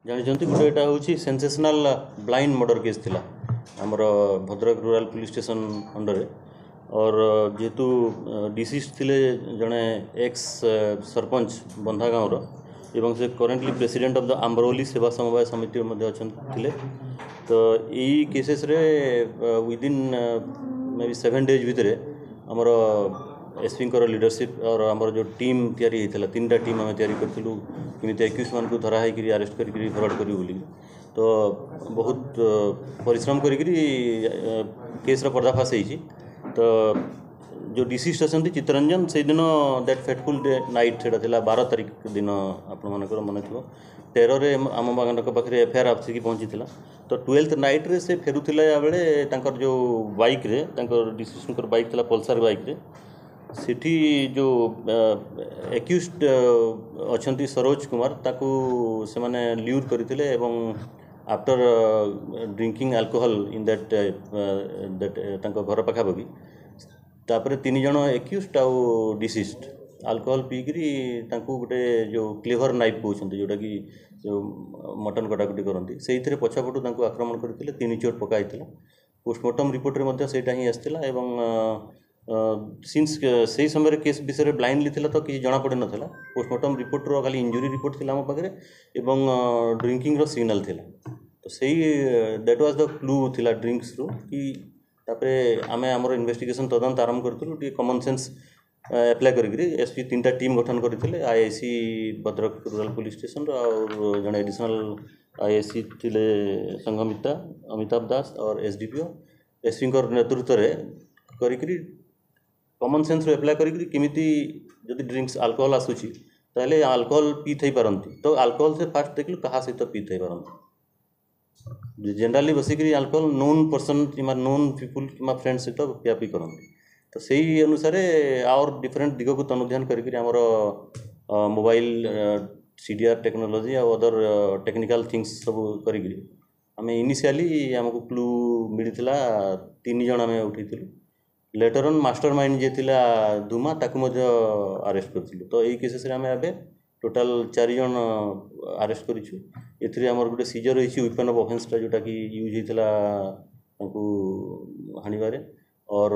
ଜାଣିଛନ୍ତି ଗୋଟେ ଏଇଟା ହେଉଛି ସେନ୍ସେସନାଲ ବ୍ଲାଇଣ୍ଡ ମର୍ଡର କେସ୍ ଥିଲା ଆମର ଭଦ୍ରକ ରୁରାଲ ପୁଲିସ ଷ୍ଟେସନ ଅଣ୍ଡରରେ और जेहेतु डिसीज थिले जड़े एक्स सरपंच बंधा गाँव एवं से करेन्टली प्रेसिडेंट ऑफ द आम्बरोली सेवा समवाय समिति थिले तो यही केसेस रे विदिन मे बी 7 days भितर आमर एसपी लीडरशिप और आमर जो टीम तैयारी होता 3टा टीम आम तैयारी करूँ किमी एक्यूज मान धरा होकर अरेस्ट करके फरवर्ड करूँ बोली तो बहुत परिश्रम करी केस पर्दाफाश होती तो जो डिसीज अच्छा चित्तरंजन से दिन दैट फेटफुल डे नाइट से 12 तारीख दिन आपण मन थो 13 आम पाखे एफआईआर आसिकी पहुँची तो 12th नाइट रे से फेरुला बेले जो बाइक रे डिसीज बाइक थी पल्सर बाइक रे सिटी जो एक्यूज्ड अच्छा सरोज कुमार ताकू से माने ल्यूर करते after drinking alcohol in that घर पाखापाखि तापर 3 जन एक्यूज्ड आउ डिसीज्ड अल्कोहल पीकरी गोटे जो क्लेवर नाइफ कहते जोटा कि जो मटन कटाकटी करती से पछापटू आक्रमण करते 3 चोट पकाई पोस्टमार्टम रिपोर्ट रे सेटा ही आसाला सिंस से समय केस विषय ब्लाइंडली तो किसी जना पड़ नाला पोस्टमार्टम रिपोर्ट रो खाली इंजुरी रिपोर्ट थी आम पाखे एवं ड्रिंकिंग रो सिग्नल थिला तो सही दैट वाज द क्लू थिला ड्रिंक्स रो कि तापरे आमे हमर इन्वेस्टिगेशन तदंत आरंभ करथुलु टी कॉमन सेंस अप्लाई करिकरी एसपी 3टा टीम गठन करथिले IIC Bhadrak rural police station और जने एडिशनल आईआईसी थिले संगमिता अमिताभ दास और एसडीपीओ एसपी नेतृत्व रे करिकरी कॉमन सेंस रो अप्लाई करिकरी किमिति जदि ड्रिंक्स अल्कोहल आसुची ताले अल्कोहल पी थई पारंती तो अल्कोहल से फास्ट देखलु कहा सहित पी थई पारंती जनरली बसिकी अल्कोहल नोन पर्सन कि नोन पीपुल कि फ्रेंड सहित पियापी करती तो सही अनुसार और डिफरेंट दिग को अनुध्यान करके आमर मोबाइल सीडीआर टेक्नोलोजी और अदर टेक्निकल थिंग्स सब करी आम इनिशियली आमको क्लू मिलता 3 जन आम उठे लेटर ऑन मास्टर माइंड जे थिला धुमा ताकू अरेस्ट करूँ तो यही केसेस आम ए टोटाल 4 जन अरेस्ट करूँ एथि गोटे सीजर रही वेपन ऑफ ऑफेंसटा जोटा कि यूज होता हाणवे और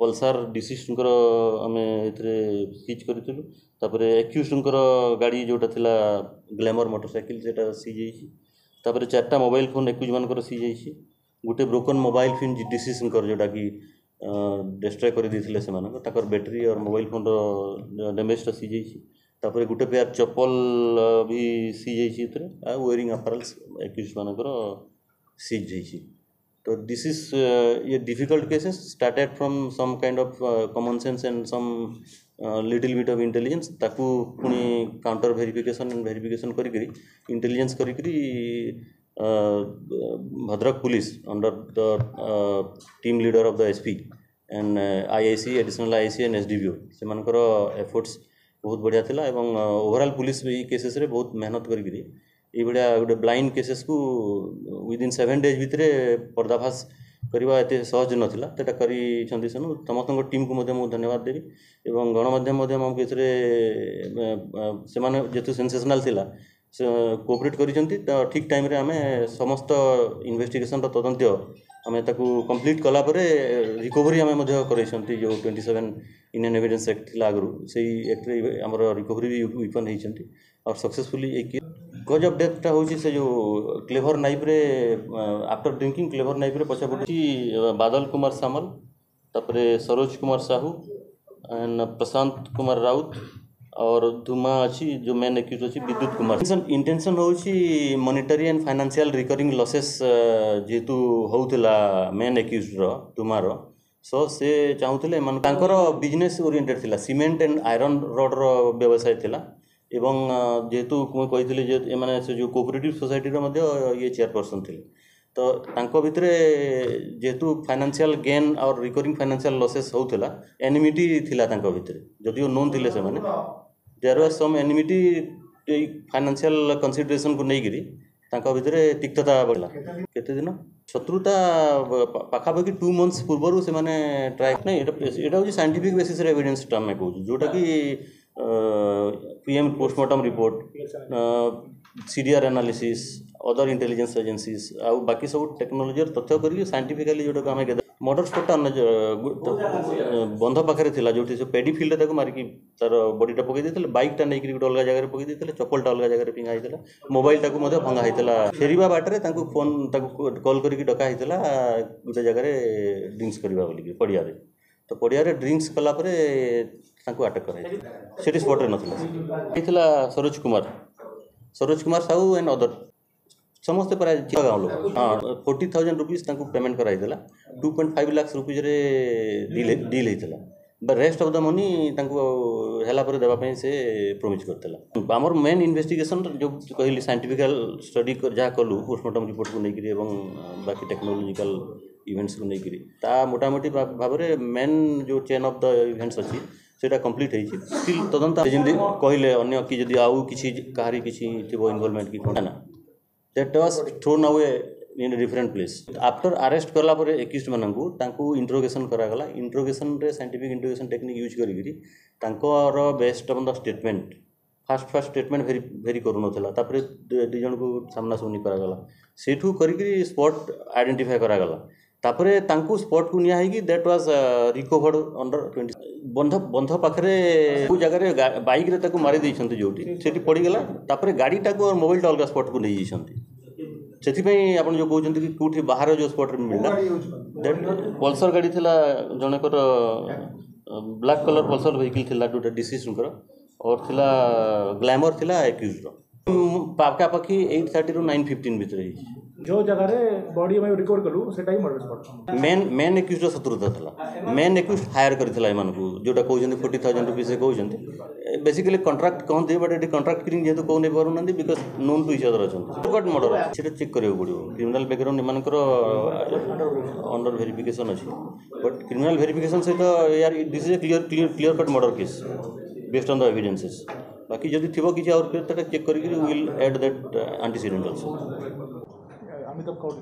पल्सर डिसीजर आम सीज करूँ एक्यूज्ड गाड़ी जोटा थिला ग्लैमर मोटरसाइकिल से सीज होती 4टा मोबाइल फोन एक्यूज मान सीज होती गोटे ब्रोकन मोबाइल फोन डिसीजर जोटा कि डिस्ट्रॉय कर देते से बैटेरी और मोबाइल फोन डैमेजटा सीज होती गोटे पेयर चप्पल भी सीज होती वेयरिंग अपैरल्स एक्यूज मानकर सीज होती तो दिस इज ये difficult cases started from some kind of common sense and some little bit of intelligence ताकू पुणी काउंटर वेरिफिकेशन एंड वेरिफिकेशन करी इंटेलिजेंस करी Bhadrak police under the team leader of the SP and IIC additional IIC and SDPO से मानकर efforts बहुत बढ़िया थिला एवं ओवरऑल पुलिस ये केसेस रे बहुत मेहनत करी ये गोटे ब्लाइंड केसेस को विदिन 7 days भितर पर्दाफाश करवा एत सहज नाला तो करी समस्त टीम को धन्यवाद देवी एवं गणमाध्यम आमको जेहतु सेंसेशनल थिला कोऑपरेट करिसेंती तो ठीक टाइम रे आमे समस्त इन्वेस्टिगेशन तदंत आमे ताकू कंप्लीट कला परे रिकवरी आमे मध्य करैसेंती जो 27 इंडियन एविडेंस एक्ट थिला आगु सेही एक्ट रे हमर रिकवरी भी विपन होइसेंती और सक्सेसफुली एक कज ऑफ डेथटा होची से जो क्लेवर नाइफ रे आफ्टर ड्रिंकिंग क्लेवर नाइफ रे पछापटी बादल कुमार सामल तापरे सरोज कुमार साहू एंड प्रशांत कुमार राउत और धुमा अच्छी जो मेन एक्यूज अच्छी विद्युत कुमार इंटेंशन होची monetary and financial recurring losses जेहेतु होउतला मेन एक्यूज रो धुमा रो सो से चाहूले बिजनेस ओरिएंटेड थिला सीमेंट एंड आयरन रड रो व्यवसाय थिला एवं जेहेतु कही माने से जो कोऑपरेटिव सोसाइटी रो मध्य ये चेयरपर्सन थे तो तांको भितरे जेहेतु फाइनेंशियल गेन और रिकरिंग फाइनेंशियल लॉसेस होउतला एनिमिटी थिला तांको भितरे जदियो नोन थिले से माने there was some enmity financial consideration को नहीं तांको भितरे तिक्तता बढ़ला केते दिन शत्रुता पाखापाखि 2 months पूर्व से माने ट्राई नहीं एटा होची साइंटिफिक बेसिस रे एविडेंस टाइम में कहू जोटा कि PM postmortem report CDR analysis other intelligence agencies आउ बाकी सब टेक्नोलोजी तथ्य करके साइंटिफिकली जोटा आम मर्डर स्पॉटा बंध पाखे था जो पेडी फिल्ड मारिकी तार बडीटा पकई देते बाइकटा नहीं गोटे अलग जगह पकई देते चप्पलटा अलग जगह फिंगा होता मोबाइलटा भंगा होता फेरवा बाटे फोन कॉल करके डका होता गोटे जगह ड्रिंक्स करवा बोलिकी पड़िया तो पड़िया ड्रिंक्स कलापर अटक कर स्पॉट ना सरोज कुमार साहू एंड अदर समस्ते प्राय गाँव लोग हाँ 40,000 रुपीज पेमेंट कराइला 2.5 लाख रुपीज डील होता रेस्ट ऑफ द मनी है देवाई से प्रोमिज करता आमर मेन इन्वेस्टिगेशन जो कहली साइंटिफिकल स्टडी जहाँ कलु पोस्टमार्टम रिपोर्ट को लेकर बाकी टेक्नोलोजिकल इवेंट्स को लेकर मोटामोटी भाव में मेन जो चेन ऑफ द इवेंट्स अच्छी सेटा कंप्लीट है स्टिल तदंत जमी कहले अन्य कि जदि आउ किसी कहारी किसी इनवॉल्वमेंट की कौन ना that was thrown away in different place after arrest कला एक्यूज्ड मानू इंट्रोगेशन करागला इंट्रोगेशन रे साइंटिफिक इंट्रोगेशन टेक्निक यूज कर based on the statement first statement भेरी करूनला दी जन को सामना सामनी करागला सेठू करके स्पॉट आइडेंटिफाई करागला तापरे तांकू स्पॉट को निया है दैट वाज रिकवर्ड अंडर 20 बंध पाखे जगह बाइक रे ताकू मारी देइछंती जोटी सेठी पड़ीगला तापरे गाड़ीटा को और मोबाइलटा अलग स्पॉट को नहीं जाइछंती से आप जो कहते कि कौटी बाहर जो स्पॉट मिलला दैट पल्सर गाड़ी थिला जनकर ब्लैक कलर पल्सर व्हीकल थिला जोटा डिसीज और थिला ग्लैमर थिला एक्यूज्ड पाखापाखि 830 ରୁ 915 भितर जो जगह रे बॉडी में रिकवर कलु सेटा ही मर्डर स्पॉट मेन एक्यूज्ड शत्रुता था मेन एक्यूज्ड हायर करथिला एमानकु जोटा कहउजंती 40,000 रुपीस से कहउजंती बेसिकली कॉन्ट्रैक्ट कहते बट एटी कॉन्ट्रैक्ट क्रिंग जेतु कहू नै पारु नंदी because known to each other अछंती कट मर्डर सेटा चेक करियो पड़ियो क्रिमिनल बैकग्राउंड एमानकर अंडर वेरिफिकेशन अछि बट क्रिमिनल वेरिफिकेशन से तो यार this is a clear cut murder case based on the evidences बाकी जदि थिबो किछि और चेक करके will add that antecedent also Amitabh Kaur